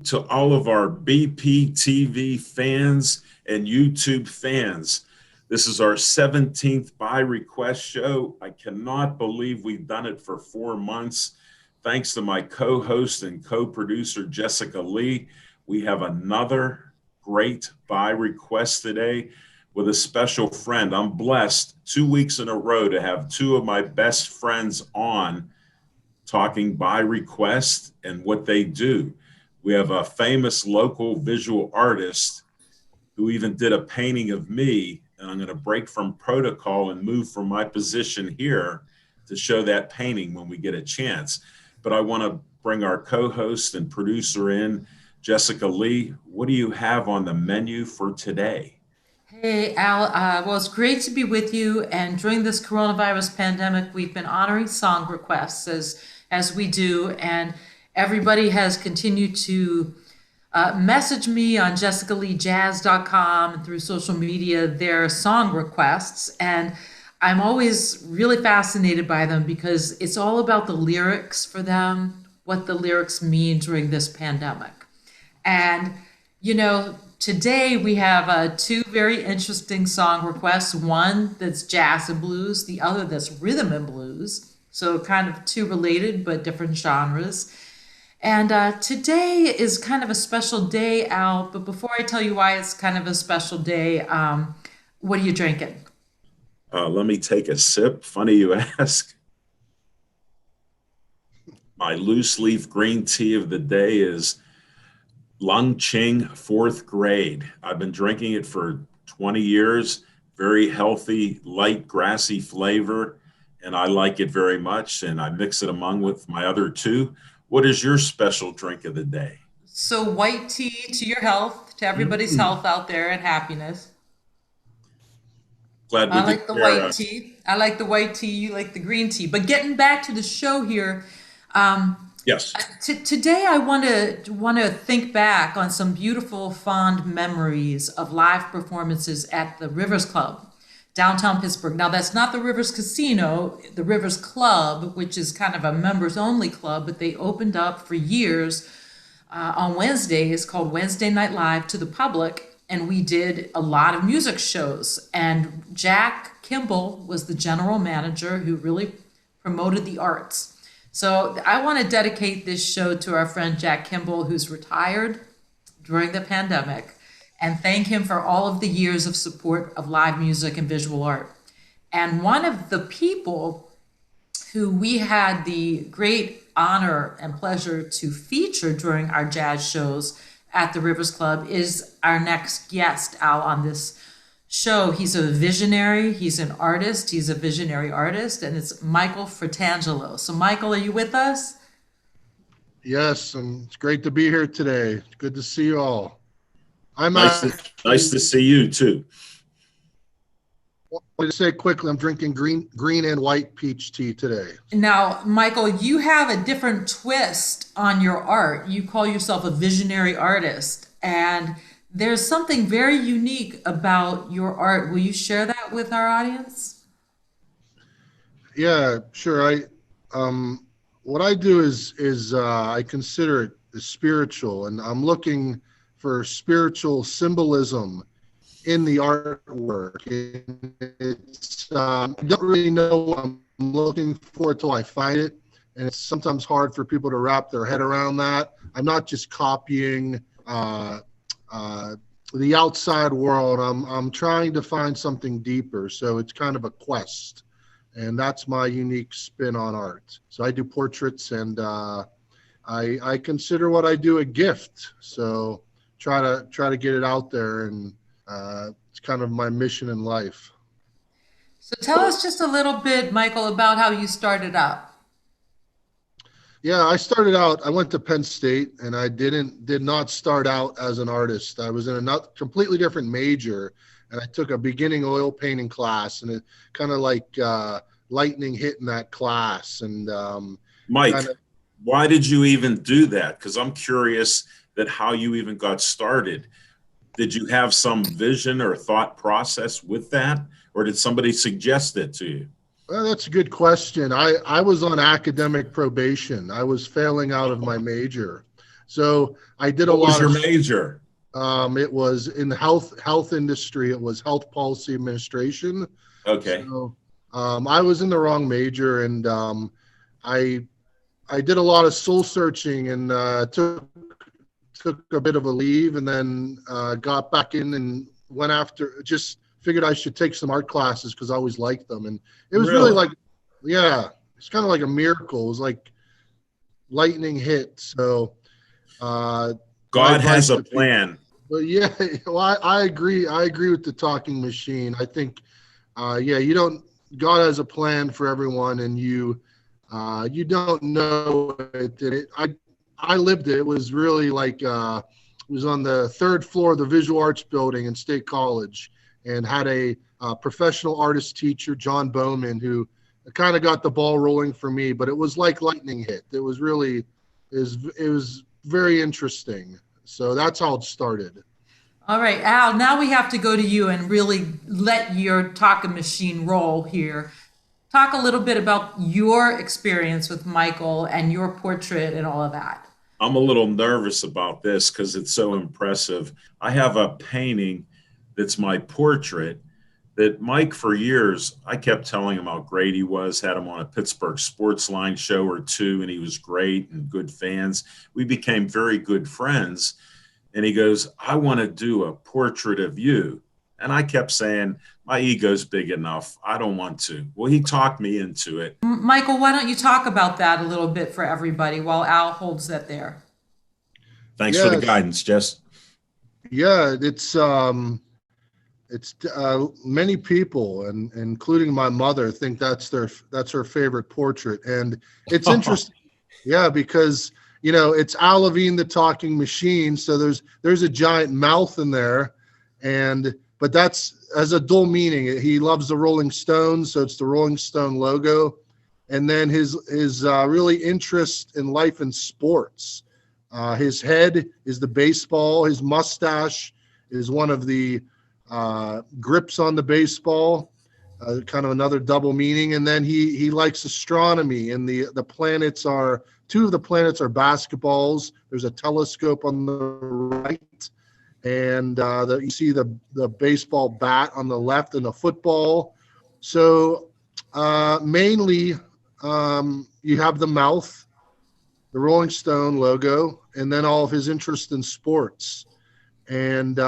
to all of our BPTV fans and YouTube fans. This is our 17th By Request show. I cannot believe we've done it for 4 months. Thanks to my co-host and co-producer, Jessica Lee. We have another great By Request today with a special friend. I'm blessed 2 weeks in a row to have two of my best friends on talking By Request and what they do. We have a famous local visual artist who even did a painting of me, and I'm going to break from protocol and move from my position here to show that painting when we get a chance. But I want to bring our co-host and producer in, Jessica Lee. What do you have on the menu for today? Hey, Al. Well, it's great to be with you. And during this coronavirus pandemic, we've been honoring song requests as we do. And everybody has continued to message me on jessicaleejazz.com and through social media their song requests. And I'm always really fascinated by them because it's all about the lyrics for them, what the lyrics mean during this pandemic. And, today we have two very interesting song requests. One that's jazz and blues, the other that's rhythm and blues. So kind of two related but different genres. And today is kind of a special day, Al. But before I tell you why it's kind of a special day, what are you drinking? Let me take a sip. Funny you ask. My loose leaf green tea of the day is Lung Ching 4th grade. I've been drinking it for 20 years. Very healthy, light, grassy flavor, and I like it very much. And I mix it among with my other two. What is your special drink of the day? So white tea to your health, to everybody's health out there and happiness. Glad we I could like the share. white tea. I like the white tea. You like the green tea. But getting back to the show here, Yes. today I want to think back on some beautiful, fond memories of live performances at the Rivers Club, downtown Pittsburgh. Now that's not the Rivers Casino, the Rivers Club, which is kind of a members-only club, but they opened up for years on Wednesdays called Wednesday Night Live to the public, and we did a lot of music shows. And Jack Kimball was the general manager who really promoted the arts. So I want to dedicate this show to our friend Jack Kimball, who's retired during the pandemic, and thank him for all of the years of support of live music and visual art. And one of the people who we had the great honor and pleasure to feature during our jazz shows at the Rivers Club is our next guest, Al, on this show. He's a visionary, he's an artist, he's a visionary artist, and it's Michael Fratangelo. So Michael, are you with us? Yes, and it's great to be here today. It's good to see you all. I'm Nice to see you too. I want to say quickly, I'm drinking green and white peach tea today. Now, Michael, you have a different twist on your art. You call yourself a visionary artist, and there's something very unique about your art. Will you share that with our audience? Yeah, sure. What I do is I consider it as spiritual, and I'm looking for spiritual symbolism in the artwork. It's I don't really know what I'm looking for until I find it, and it's sometimes hard for people to wrap their head around that. I'm not just copying the outside world. I'm trying to find something deeper. So it's kind of a quest, and that's my unique spin on art. So I do portraits, and I consider what I do a gift. So try to get it out there, and it's kind of my mission in life. So tell us just a little bit, Michael, about how you started out. Yeah, I went to Penn State, and I did not start out as an artist. I was in a not completely different major, and I took a beginning oil painting class, and it kind of like lightning hit in that class. And Mike, kind of, why did you even do that? Because I'm curious that how you even got started. Did you have some vision or thought process with that, or did somebody suggest it to you? well, that's a good question. I was on academic probation. I was failing out of my major. So I did a What was lot your of. major? It was in the health industry. It was health policy administration. Okay. So I was in the wrong major, and I I did a lot of soul searching and took a bit of a leave, and then got back in and went after. Just figured I should take some art classes because I always liked them, and it was really like, yeah, it's kind of like a miracle. It was like lightning hit. So God has a plan. But yeah, well, I agree. I agree with the talking machine. I think, yeah, you don't. God has a plan for everyone, and you don't know it. I lived it. It was really like it was on the third floor of the Visual Arts building in State College, and had a professional artist teacher, John Bowman, who kind of got the ball rolling for me. But it was like lightning hit. It was really, it was very interesting. So that's how it started. All right, Al, now we have to go to you and really let your talking machine roll here. Talk a little bit about your experience with Michael and your portrait and all of that. I'm a little nervous about this because it's so impressive. I have a painting that's my portrait that Mike, for years, I kept telling him how great he was, had him on a Pittsburgh Sports Line show or two, and he was great and good fans. We became very good friends. And he goes, I want to do a portrait of you. And I kept saying, my ego's big enough. I don't want to. Well, he talked me into it. Michael, why don't you talk about that a little bit for everybody while Al holds that there? Thanks for the guidance, Jess. Yeah, it's many people, and including my mother, think that's her favorite portrait. And it's interesting. Yeah, because it's Al Levine, the talking machine. So there's a giant mouth in there, but that's as a dual meaning. He loves the Rolling Stones, so it's the Rolling Stone logo. And then his really interest in life and sports. His head is the baseball. His mustache is one of the grips on the baseball. Kind of another double meaning. And then he likes astronomy, and the planets are. Two of the planets are basketballs. There's a telescope on the right, and you see the baseball bat on the left, and a football. So mainly you have the mouth, the Rolling Stone logo, and then all of his interest in sports. And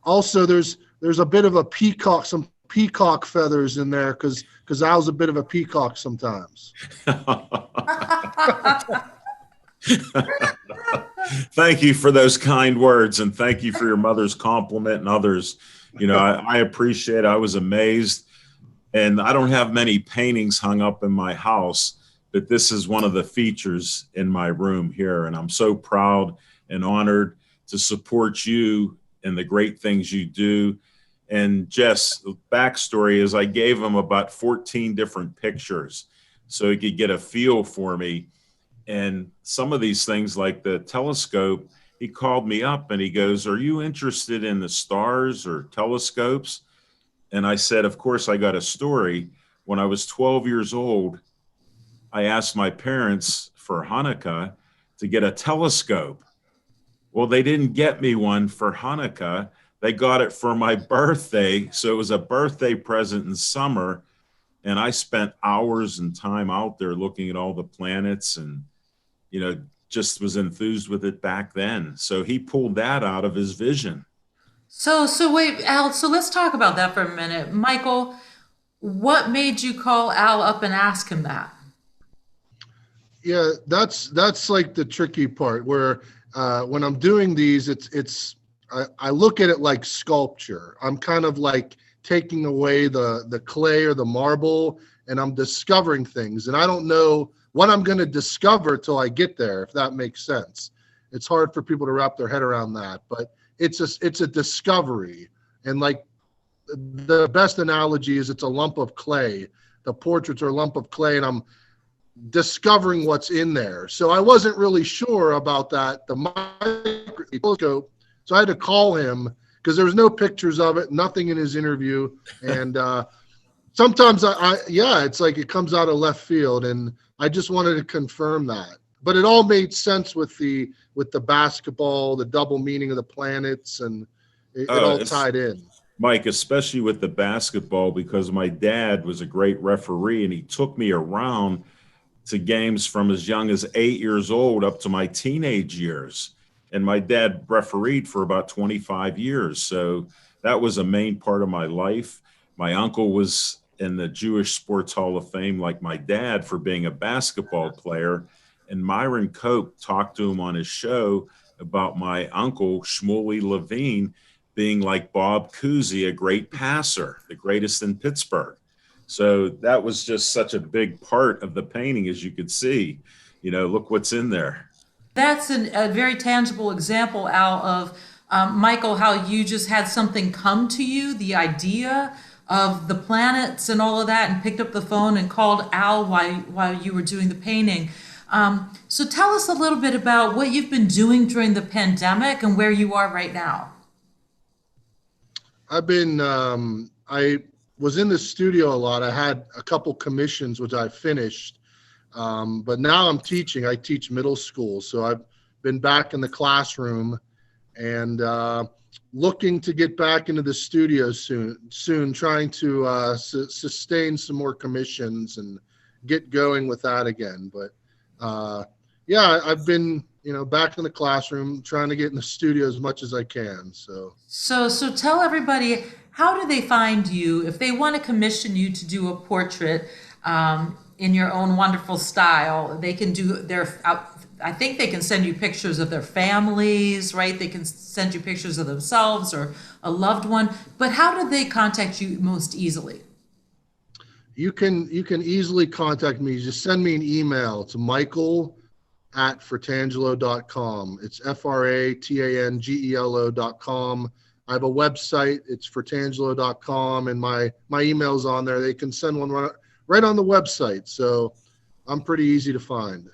also there's a bit of a peacock, some peacock feathers in there because Al's a bit of a peacock sometimes. Thank you for those kind words, and thank you for your mother's compliment and others. I appreciate it. I was amazed, and I don't have many paintings hung up in my house, but this is one of the features in my room here, and I'm so proud and honored to support you and the great things you do. And Jess, the backstory is I gave him about 14 different pictures so he could get a feel for me. And some of these things, like the telescope, he called me up and he goes, are you interested in the stars or telescopes? And I said, of course, I got a story. When I was 12 years old, I asked my parents for Hanukkah to get a telescope. Well, they didn't get me one for Hanukkah. They got it for my birthday. So it was a birthday present in summer. And I spent hours and time out there looking at all the planets and, just was enthused with it back then. So he pulled that out of his vision. So wait, Al, so let's talk about that for a minute. Michael, what made you call Al up and ask him that? Yeah, that's like the tricky part where when I'm doing these, I look at it like sculpture. I'm kind of like taking away the clay or the marble, and I'm discovering things. And I don't know what I'm going to discover till I get there, if that makes sense. It's hard for people to wrap their head around that, but it's a discovery. And like the best analogy is it's a lump of clay. The portraits are a lump of clay, and I'm discovering what's in there. So I wasn't really sure about that, the microscope. So I had to call him because there was no pictures of it, nothing in his interview. And sometimes it's like it comes out of left field, and I just wanted to confirm that. but it all made sense with the basketball, the double meaning of the planets, and it all tied in. Mike, especially with the basketball, because my dad was a great referee and he took me around to games from as young as 8 years old up to my teenage years. And my dad refereed for about 25 years. So that was a main part of my life. My uncle was in the Jewish Sports Hall of Fame, like my dad, for being a basketball player. And Myron Cope talked to him on his show about my uncle, Shmuley Levine, being like Bob Cousy, a great passer, the greatest in Pittsburgh. So that was just such a big part of the painting, as you could see. You know, look what's in there. That's a very tangible example, Al, of Michael, how you just had something come to you, the idea of the planets and all of that, and picked up the phone and called Al while you were doing the painting. So tell us a little bit about what you've been doing during the pandemic and where you are right now. I've been, I was in the studio a lot. I had a couple commissions, which I finished. But now I'm teaching. I teach middle school. So I've been back in the classroom and looking to get back into the studio soon, trying to sustain some more commissions and get going with that again. But yeah, I've been, back in the classroom, trying to get in the studio as much as I can. So tell everybody, how do they find you if they want to commission you to do a portrait in your own wonderful style? They can do I think they can send you pictures of their families, right? They can send you pictures of themselves or a loved one. But how do they contact you most easily? You can easily contact me. Just send me an email to michael@fratangelo.com. It's FRATANGELO.com. I have a website. It's fratangelo.com, and my email's on there. They can send one right on the website. So I'm pretty easy to find.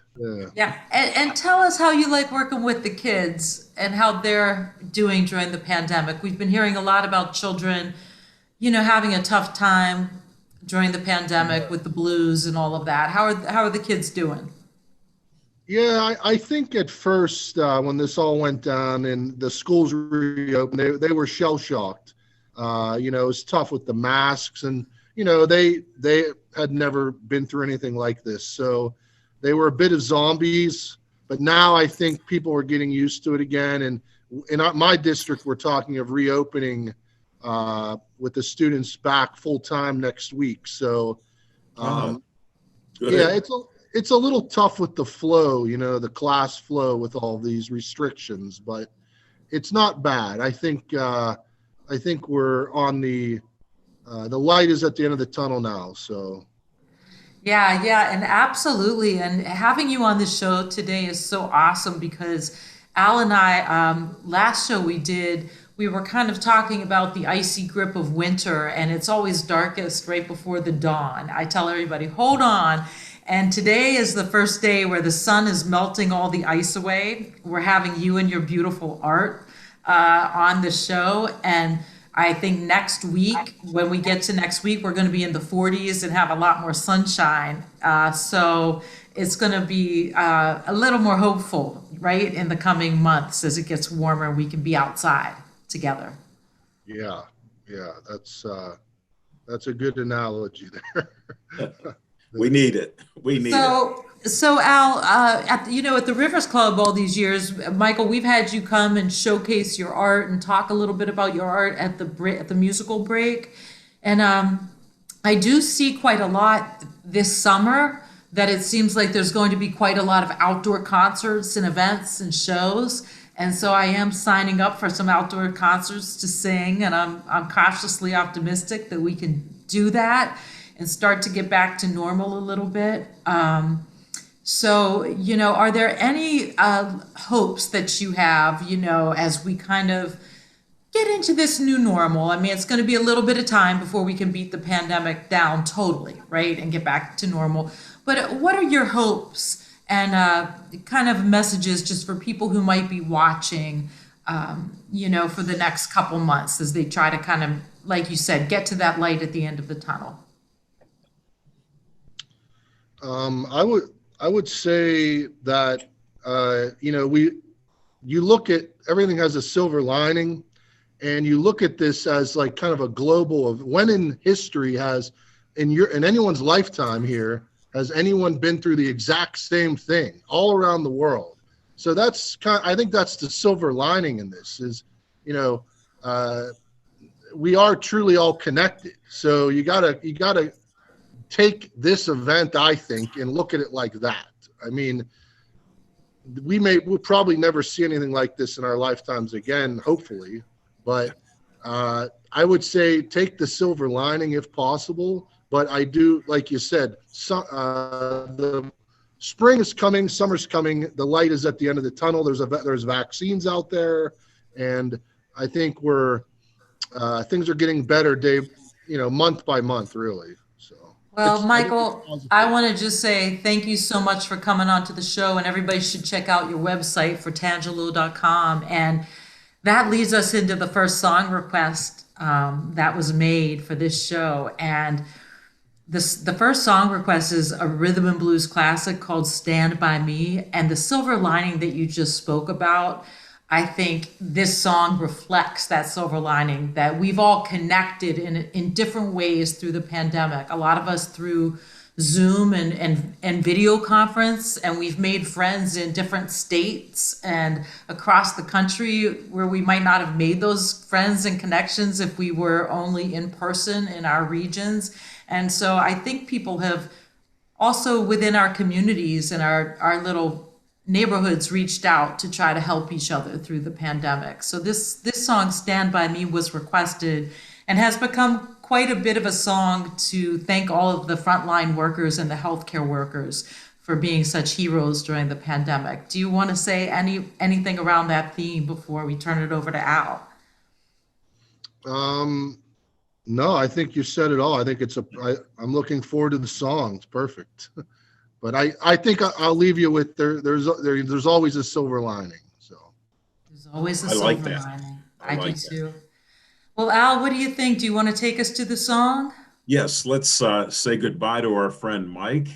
Yeah. And tell us how you like working with the kids and how they're doing during the pandemic. We've been hearing a lot about children, having a tough time during the pandemic with the blues and all of that. How are the kids doing? Yeah, I think at first when this all went down and the schools reopened, they were shell shocked. It was tough with the masks, and they had never been through anything like this, so they were a bit of zombies. But now I think people are getting used to it again. And in my district, we're talking of reopening with the students back full time next week. So yeah, it's a little tough with the flow, the class flow with all these restrictions, but it's not bad. I think we're on the light is at the end of the tunnel now. So. Yeah, and absolutely. And having you on the show today is so awesome because Al and I, last show we were kind of talking about the icy grip of winter, and it's always darkest right before the dawn. I tell everybody, hold on. And today is the first day where the sun is melting all the ice away. We're having you and your beautiful art on the show. And I think next week, when we get to next week, we're going to be in the 40s and have a lot more sunshine. So it's going to be a little more hopeful, right, in the coming months as it gets warmer and we can be outside together. Yeah, that's a good analogy there. We need it. So Al, at the Rivers Club all these years, Michael, we've had you come and showcase your art and talk a little bit about your art at the musical break, and I do see quite a lot this summer that it seems like there's going to be quite a lot of outdoor concerts and events and shows, and so I am signing up for some outdoor concerts to sing, and I'm cautiously optimistic that we can do that and start to get back to normal a little bit. So, are there any hopes that you have, as we kind of get into this new normal? I mean, it's going to be a little bit of time before we can beat the pandemic down totally, right, and get back to normal. But what are your hopes and kind of messages just for people who might be watching, for the next couple months as they try to kind of, like you said, get to that light at the end of the tunnel? I would say that you look at everything has a silver lining, and you look at this as like kind of a global of when in history in anyone's lifetime here has anyone been through the exact same thing all around the world. So I think that's the silver lining in this is, we are truly all connected. So you gotta take this event, I think, and look at it like that. I mean, we'll probably never see anything like this in our lifetimes again, hopefully. But I would say take the silver lining if possible. But I do, like you said, the spring is coming, summer's coming. The light is at the end of the tunnel. There's vaccines out there, and I think things are getting better month by month, really. So. Well, Michael, I want to just say thank you so much for coming on to the show, and everybody should check out your website for Tangelo.com. And that leads us into the first song request that was made for this show. And the first song request is a rhythm and blues classic called Stand By Me. And the silver lining that you just spoke about, I think this song reflects that silver lining, that we've all connected in different ways through the pandemic. A lot of us through Zoom and video conference, and we've made friends in different states and across the country where we might not have made those friends and connections if we were only in person in our regions. And so I think people have also within our communities and our little neighborhoods reached out to try to help each other through the pandemic. So this song, Stand By Me, was requested and has become quite a bit of a song to thank all of the frontline workers and the healthcare workers for being such heroes during the pandemic. Do you want to say anything around that theme before we turn it over to Al? No, I think you said it all. I think I'm looking forward to the song. It's perfect. But I think I'll leave you with there's always a silver lining. So there's always a silver lining. I do too. Well, Al, what do you think? Do you want to take us to the song? Yes, let's say goodbye to our friend Mike,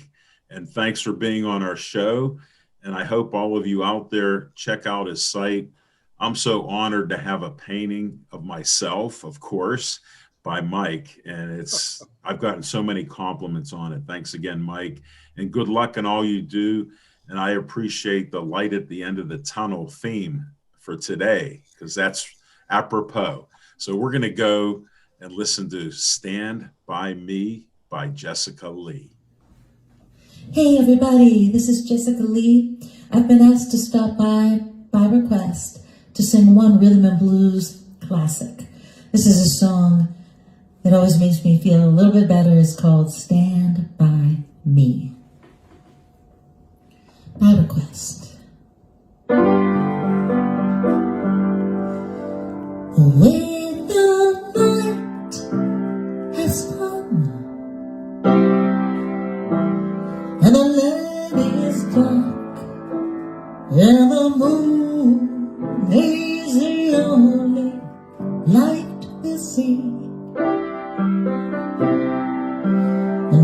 and thanks for being on our show. And I hope all of you out there check out his site. I'm so honored to have a painting of myself, of course, by Mike, and I've gotten so many compliments on it. Thanks again, Mike, and good luck in all you do. And I appreciate the light at the end of the tunnel theme for today, because that's apropos. So we're going to go and listen to Stand By Me by Jessica Lee. Hey everybody, this is Jessica Lee. I've been asked to stop by request to sing one rhythm and blues classic. This is a song that always makes me feel a little bit better. It's called Stand By Me. By request. When the night has come and the land is dark and the moon is the only light we see,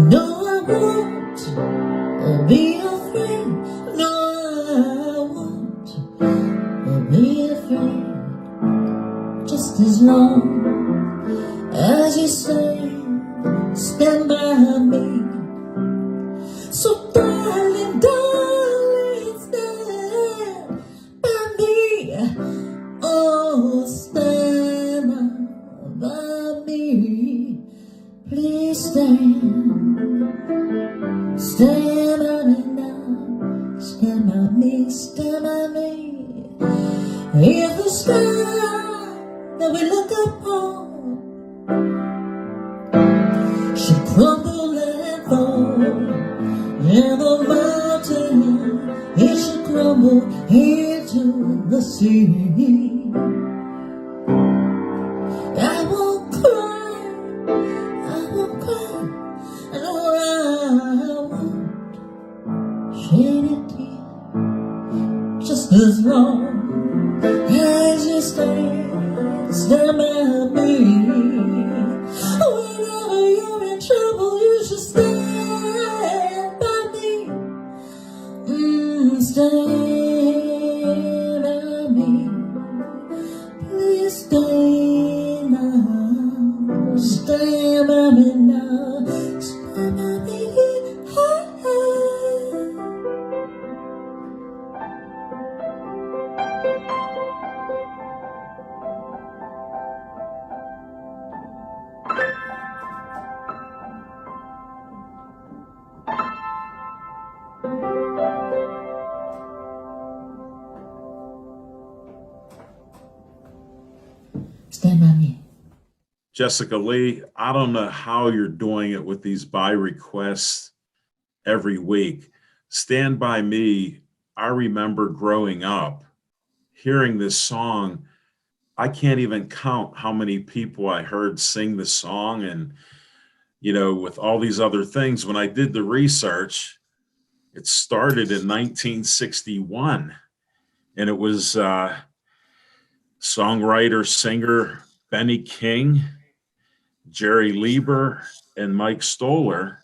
no, I won't be afraid. No, I won't be afraid. Just as long as you say, stand by me. So darling, darling, stand by me. Oh, stand by me. Please stand by me now. Stand by me, stand by me. If the sky that we look upon should crumble and fall, and the mountain it should crumble into the sea, I won't cry, no, I won't shed a tear. Just as long as you stand by me. Whenever you're in trouble, you should stand by me. stand by me now. Stand by me. Stand by me. Jessica Lee, I don't know how you're doing it with these by requests every week. Stand By Me, I remember growing up hearing this song. I can't even count how many people I heard sing the song. And, you know, with all these other things, when I did the research, it started in 1961. And it was songwriter, singer Benny King, Jerry Lieber, and Mike Stoller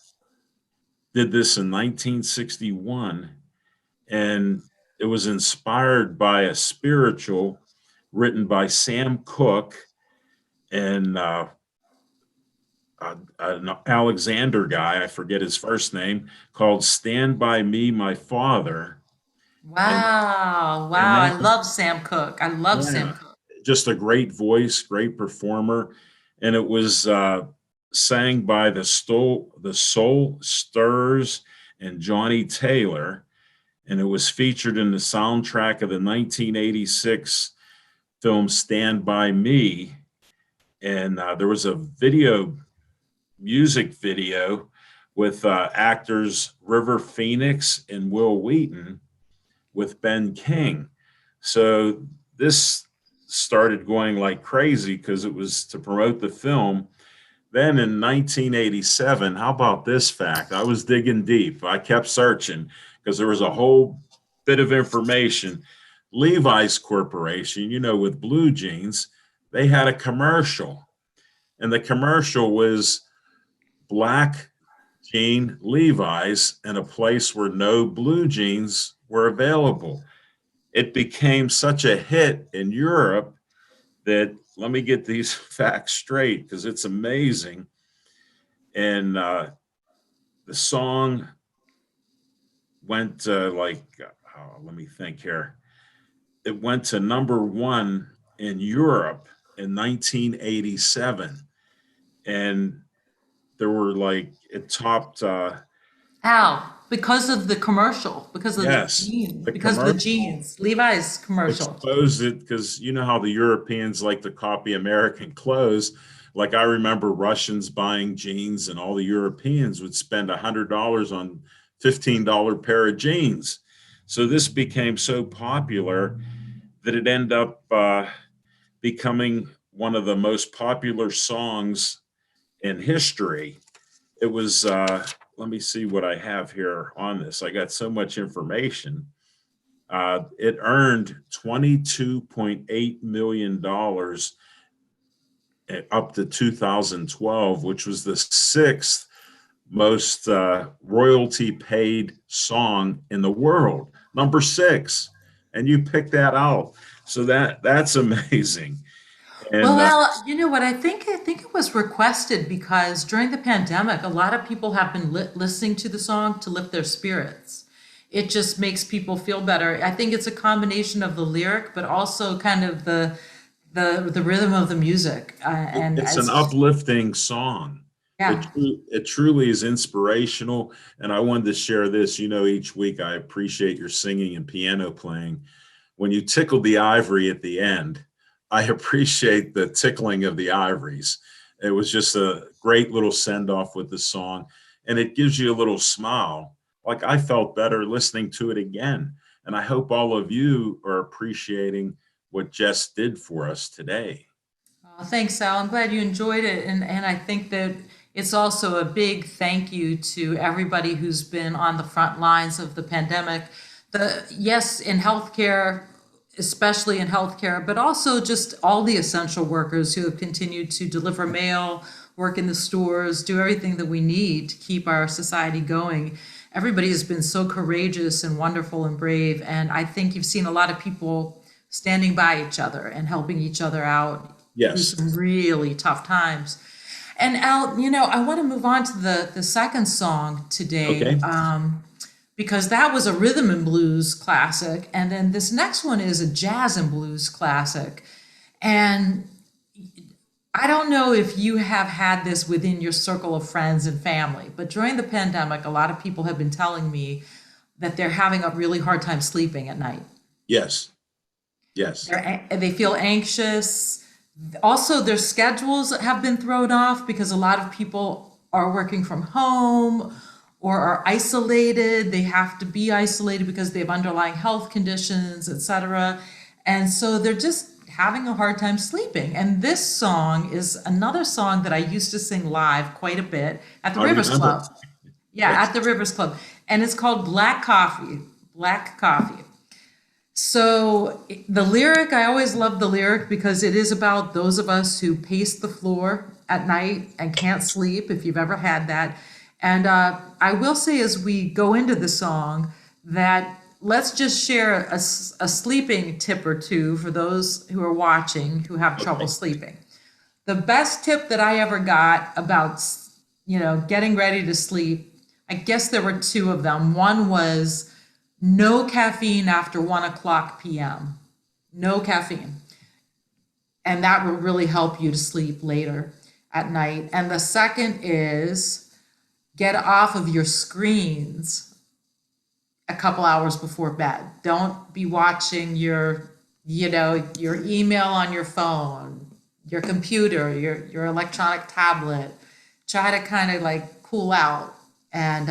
did this in 1961. And it was inspired by a spiritual written by Sam Cooke and an Alexander guy, I forget his first name, called Stand By Me, My Father. Wow, And wow. I that was, love Sam Cooke. I love Sam yeah, Cooke. just a great voice, great performer. And it was sang by the Soul Stirrers and Johnny Taylor. And it was featured in the soundtrack of the 1986 film Stand By Me. And there was a music video with actors River Phoenix and Will Wheaton with Ben King. So this started going like crazy because it was to promote the film. Then in 1987, how about this fact? I was digging deep. I kept searching because there was a whole bit of information. Levi's Corporation, you know, with blue jeans, they had a commercial. And the commercial was black jean Levi's in a place where no blue jeans were available. It became such a hit in Europe that, let me get these facts straight because it's amazing. And the song went let me think here. It went to #1 in Europe in 1987. And there were it topped, How? Because of the commercial, because of the yes, jeans, the because of the commercial jeans, Levi's commercial. exposed it because you know how the Europeans like to copy American clothes. Like I remember Russians buying jeans, and all the Europeans would spend $100 on $15 pair of jeans. So this became so popular that it ended up becoming one of the most popular songs in history. It was, let me see what I have here on this. I got so much information. It earned $22.8 million up to 2012, which was the sixth most royalty paid song in the world, #6. And you picked that out. So that's amazing. And Well, you know what? I think it was requested because during the pandemic, a lot of people have been listening to the song to lift their spirits. It just makes people feel better. I think it's a combination of the lyric, but also kind of the rhythm of the music. And it's an uplifting song. yeah. It truly is inspirational. And I wanted to share this. You know, each week I appreciate your singing and piano playing. When you tickled the ivory at the end, I appreciate the tickling of the ivories. It was just a great little send off with the song. And it gives you a little smile. Like I felt better listening to it again. And I hope all of you are appreciating what Jess did for us today. Thanks, Sal. I'm glad you enjoyed it. And I think that it's also a big thank you to everybody who's been on the front lines of the pandemic. Yes, in healthcare, especially in healthcare, but also just all the essential workers who have continued to deliver mail, work in the stores, do everything that we need to keep our society going. Everybody has been so courageous and wonderful and brave. And I think you've seen a lot of people standing by each other and helping each other out through Yes. some really tough times. And Al, I want to move on to the second song today. Okay. Because that was a rhythm and blues classic. And then this next one is a jazz and blues classic. And I don't know if you have had this within your circle of friends and family, but during the pandemic, a lot of people have been telling me that they're having a really hard time sleeping at night. Yes. Yes. They feel anxious. Also, their schedules have been thrown off because a lot of people are working from home or are isolated. They have to be isolated because they have underlying health conditions, etc. And so they're just having a hard time sleeping. And this song is another song that I used to sing live quite a bit at the Rivers Club. Yeah, at the Rivers Club. And it's called Black Coffee. Black Coffee. So the lyric, I always love the lyric because it is about those of us who pace the floor at night and can't sleep, if you've ever had that. And I will say as we go into the song that let's just share a sleeping tip or two for those who are watching who have trouble sleeping. The best tip that I ever got about, getting ready to sleep, I guess there were two of them. One was no caffeine after 1:00 p.m. No caffeine. And that will really help you to sleep later at night. And the second is get off of your screens a couple hours before bed. Don't be watching your email on your phone, your computer, your electronic tablet. Try to kind of like cool out and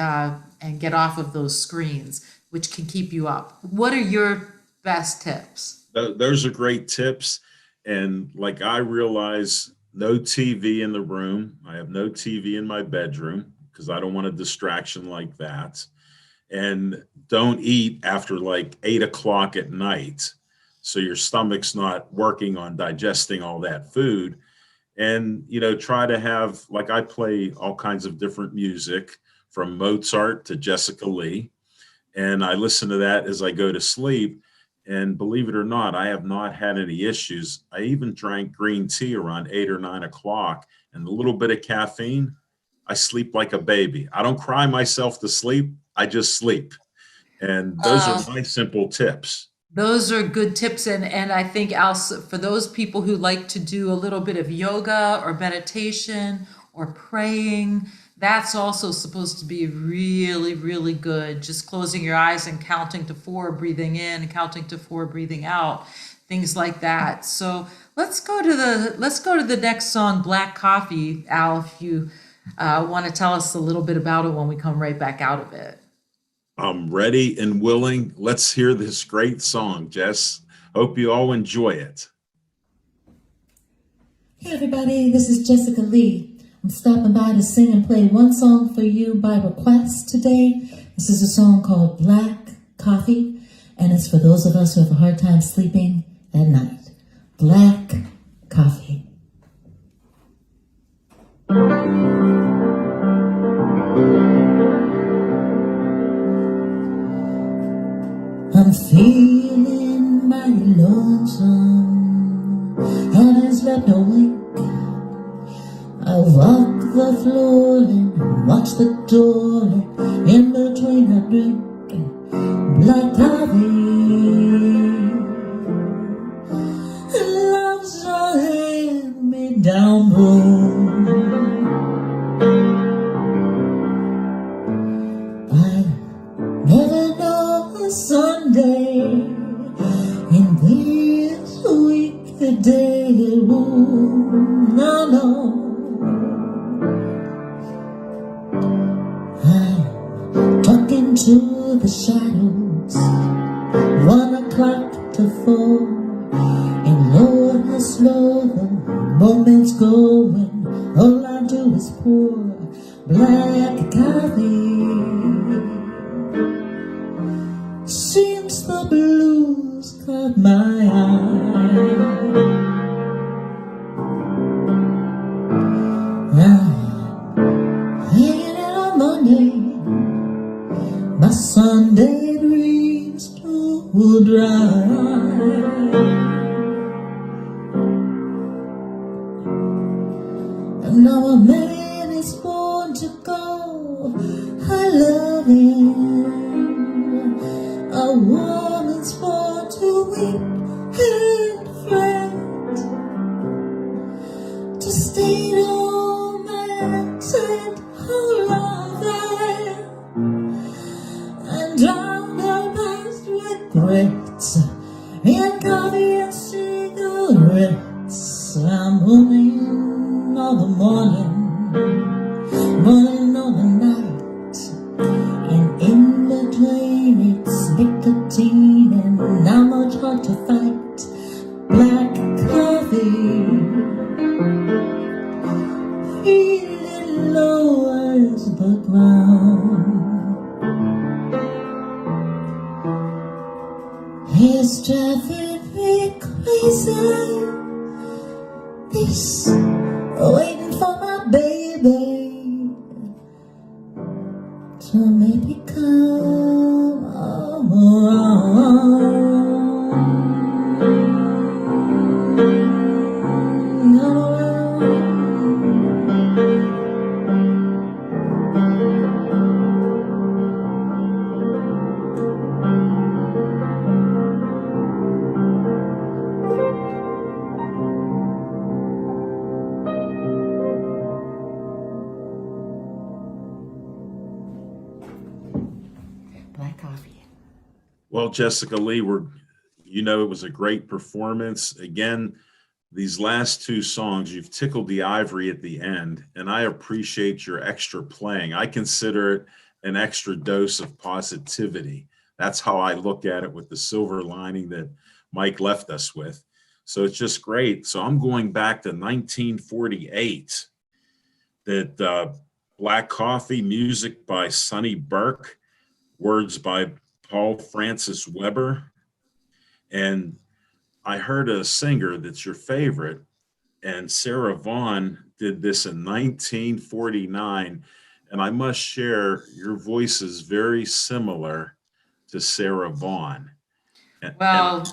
get off of those screens, which can keep you up. What are your best tips? Those are great tips. And like I realize no TV in the room. I have no TV in my bedroom because I don't want a distraction like that. And don't eat after like 8:00 at night. So your stomach's not working on digesting all that food. And, try to have, like I play all kinds of different music from Mozart to Jessica Lee. And I listen to that as I go to sleep. And believe it or not, I have not had any issues. I even drank green tea around 8 or 9 o'clock, and a little bit of caffeine, I sleep like a baby. I don't cry myself to sleep. I just sleep. And those are my simple tips. Those are good tips. And I think also for those people who like to do a little bit of yoga or meditation or praying, that's also supposed to be really, really good. Just closing your eyes and counting to 4, breathing in, and counting to 4, breathing out, things like that. So let's go to the next song, Black Coffee. Al, if you want to tell us a little bit about it when we come right back out of it. I'm ready and willing. Let's hear this great song, Jess. Hope you all enjoy it. Hey everybody, this is Jessica Lee. I'm stopping by to sing and play one song for you by request today. This is a song called Black Coffee, and it's for those of us who have a hard time sleeping at night. Black Coffee. I'm feeling mighty lonesome, haven't slept a wink. I walk the floor and watch the door, and in between I drink black coffee. Love's a hand-me-down broom. I never know a Sunday in this weekday room. No. Talking to the shadows, 1:00 to 4, and Lord, how slow the moments going. All I do is pour black coffee. Seems the blues caught my eye. Hanging out on Monday, my Sunday dreams too dry. And now I'm is born to go. I love him. A woman's born to weep and fret, to state all man's and all of them, and drown their past regrets in coffee and cigarettes. I'm morning all the morning, morning all the night, and in between it's nicotine and not much hard to fight. Black coffee, feeling low as the ground. He's driving me crazy. This waiting for my baby to maybe come around. Black coffee. Well, Jessica Lee, it was a great performance. Again, these last two songs, you've tickled the ivory at the end, and I appreciate your extra playing. I consider it an extra dose of positivity. That's how I look at it, with the silver lining that Mike left us with. So it's just great. So I'm going back to 1948, that Black Coffee, music by Sonny Burke, words by Paul Francis Weber. And I heard a singer that's your favorite, and Sarah Vaughan did this in 1949. And I must share, your voice is very similar to Sarah Vaughan. Well,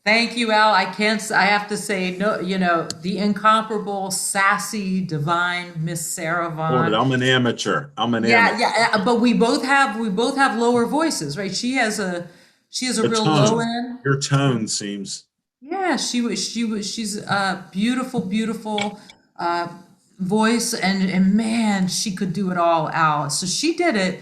thank you, Al. I have to say, no, the incomparable, sassy, divine Miss Sarah Vaughan. I'm an amateur. Yeah. But we both have lower voices, right? She has a real low end. Your tone seems. Yeah, she's a beautiful voice, and man, she could do it all, Al. So she did it.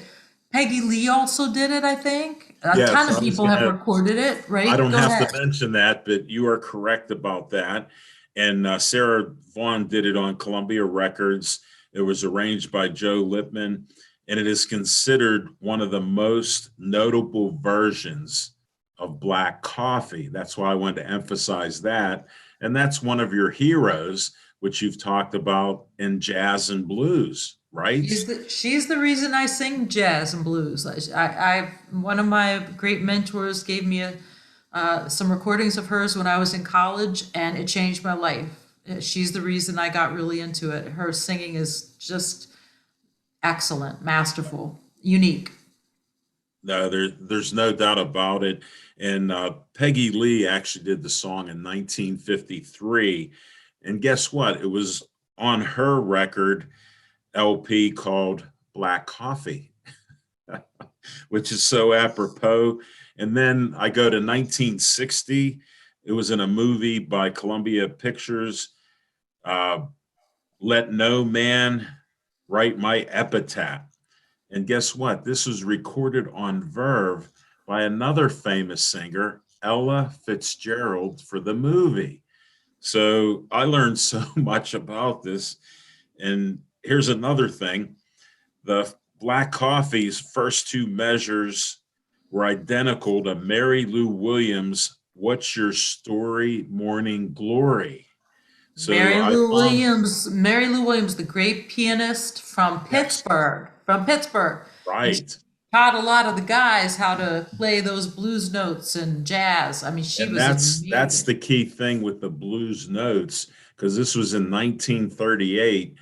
Peggy Lee also did it, I think. A ton of people have recorded it, right? I don't have to mention that, but you are correct about that. And Sarah Vaughan did it on Columbia Records. It was arranged by Joe Lippman, and it is considered one of the most notable versions of Black Coffee. That's why I wanted to emphasize that. And that's one of your heroes, which you've talked about in jazz and blues, right? She's the reason I sing jazz and blues. One of my great mentors gave me some recordings of hers when I was in college, and it changed my life. She's the reason I got really into it. Her singing is just excellent, masterful, unique. No, there's no doubt about it. And Peggy Lee actually did the song in 1953. And guess what? It was on her record LP called Black Coffee, which is so apropos. And then I go to 1960. It was in a movie by Columbia Pictures, Let No Man Write My Epitaph. And guess what? This was recorded on Verve by another famous singer, Ella Fitzgerald, for the movie. So I learned so much about this. And here's another thing. The Black Coffee's first two measures were identical to Mary Lou Williams' What's Your Story, Morning Glory. So Mary Lou Williams, the great pianist from Pittsburgh. Right. She taught a lot of the guys how to play those blues notes and jazz. I mean, that's the key thing with the blues notes, because this was in 1938,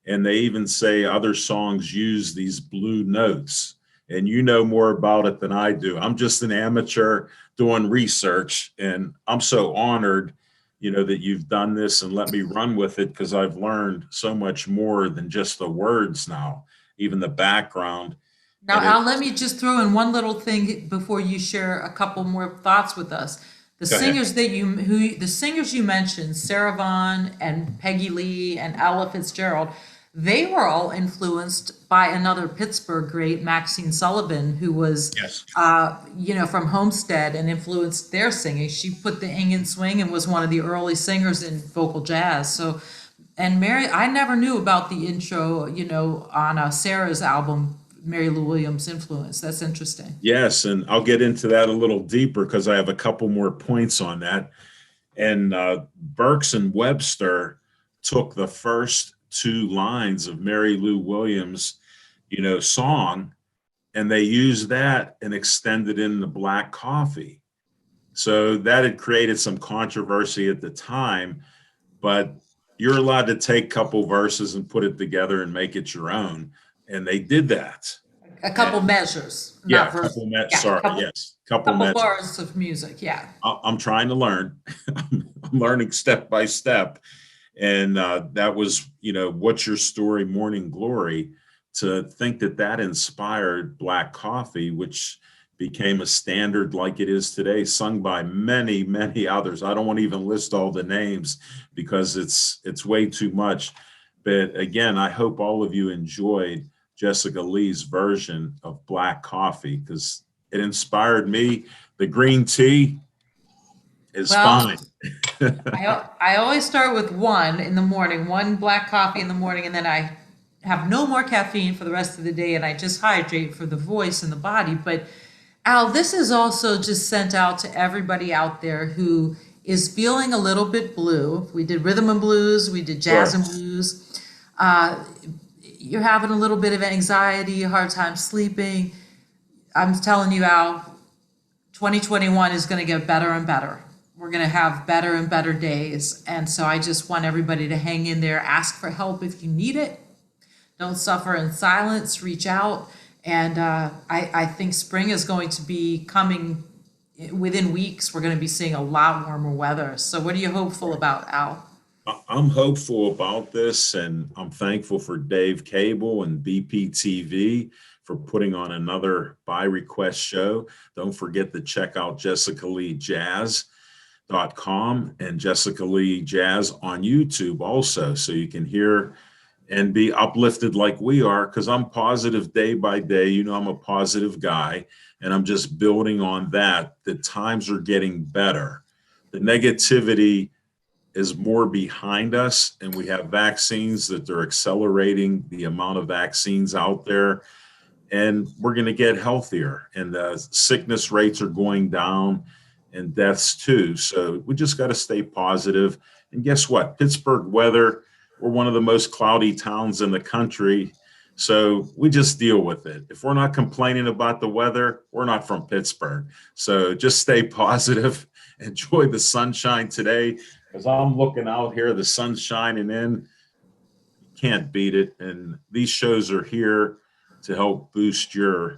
and they even say other songs use these blue notes. And you know more about it than I do. I'm just an amateur doing research, and I'm so honored that you've done this and let me run with it, because I've learned so much more than just the words now, even the background. Now, And Al, let me just throw in one little thing before you share a couple more thoughts with us. The Go ahead. singers the singers you mentioned, Sarah Vaughan and Peggy Lee and Ella Fitzgerald, they were all influenced by another Pittsburgh great, Maxine Sullivan, who was, Yes. from Homestead, and influenced their singing. She put the ing in swing and was one of the early singers in vocal jazz. So, and Mary, I never knew about the intro, on Sarah's album, Mary Lou Williams' influence. That's interesting. Yes, and I'll get into that a little deeper because I have a couple more points on that. And Burks and Webster took the first two lines of Mary Lou Williams, song, and they used that and extended in the Black Coffee. So that had created some controversy at the time, but you're allowed to take a couple verses and put it together and make it your own. And they did that. A couple measures, Yeah, not verses. sorry, couple, yes, couple couple measures. bars of music. Yeah. I'm trying to learn. I'm learning step by step. And that was, What's Your Story, Morning Glory, to think that inspired Black Coffee, which became a standard like it is today, sung by many, many others. I don't want to even list all the names because it's way too much. But again, I hope all of you enjoyed Jessica Lee's version of Black Coffee because it inspired me. The green tea is fine. I always start with one in the morning, one black coffee in the morning, and then I have no more caffeine for the rest of the day, and I just hydrate for the voice and the body. But Al, this is also just sent out to everybody out there who is feeling a little bit blue. We did rhythm and blues, we did jazz and blues. You're having a little bit of anxiety, a hard time sleeping. I'm telling you, Al, 2021 is going to get better and better. We're going to have better and better days. And so I just want everybody to hang in there, ask for help if you need it. Don't suffer in silence, reach out. And I think spring is going to be coming within weeks. We're going to be seeing a lot warmer weather. So what are you hopeful about, Al? I'm hopeful about this, and I'm thankful for Dave Cable and BPTV for putting on another by request show. Don't forget to check out JessicaLeeJazz.com and Jessica Lee Jazz on YouTube also, so you can hear and be uplifted like we are, because I'm positive day by day. I'm a positive guy, and I'm just building on that. The times are getting better. The negativity is more behind us, and we have vaccines that they're accelerating the amount of vaccines out there, and we're going to get healthier, and the sickness rates are going down and deaths too. So we just got to stay positive. And guess what? Pittsburgh weather, we're one of the most cloudy towns in the country. So we just deal with it. If we're not complaining about the weather, we're not from Pittsburgh. So just stay positive. Enjoy the sunshine today. As I'm looking out here, the sun's shining in. You can't beat it. And these shows are here to help boost your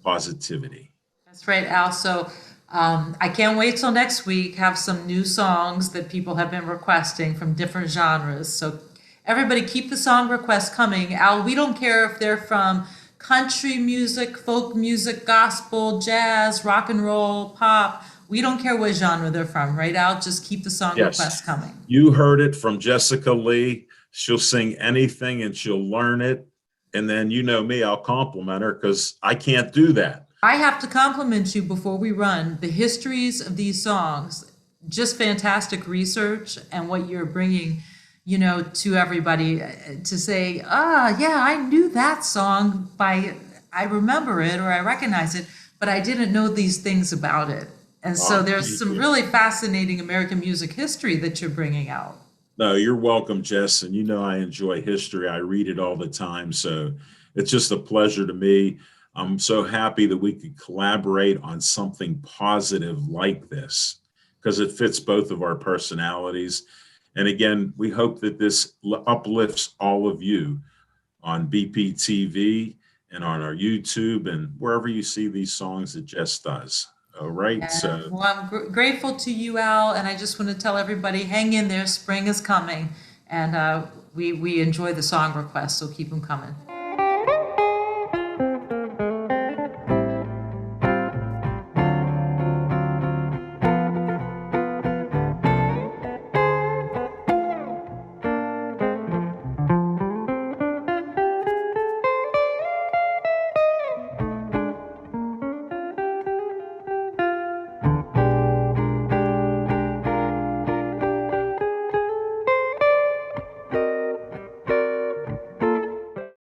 positivity. That's right, Al. So I can't wait till next week. Have some new songs that people have been requesting from different genres. So everybody keep the song requests coming. Al, we don't care if they're from country music, folk music, gospel, jazz, rock and roll, pop. We don't care what genre they're from, right, Al? Just keep the song requests coming. You heard it from Jessica Lee. She'll sing anything and she'll learn it. And then you know me, I'll compliment her because I can't do that. I have to compliment you before we run. The histories of these songs, just fantastic research, and what you're bringing, to everybody to say, yeah, I knew that song I remember it or I recognize it, but I didn't know these things about it. And so there's some really fascinating American music history that you're bringing out. No, you're welcome, Jess. And I enjoy history. I read it all the time. So it's just a pleasure to me. I'm so happy that we could collaborate on something positive like this because it fits both of our personalities. And again, we hope that this uplifts all of you on BPTV and on our YouTube and wherever you see these songs that Jess does. All right. And, So well, I'm grateful to you, Al, and I just want to tell everybody, hang in there. Spring is coming, and we enjoy the song requests, so keep them coming.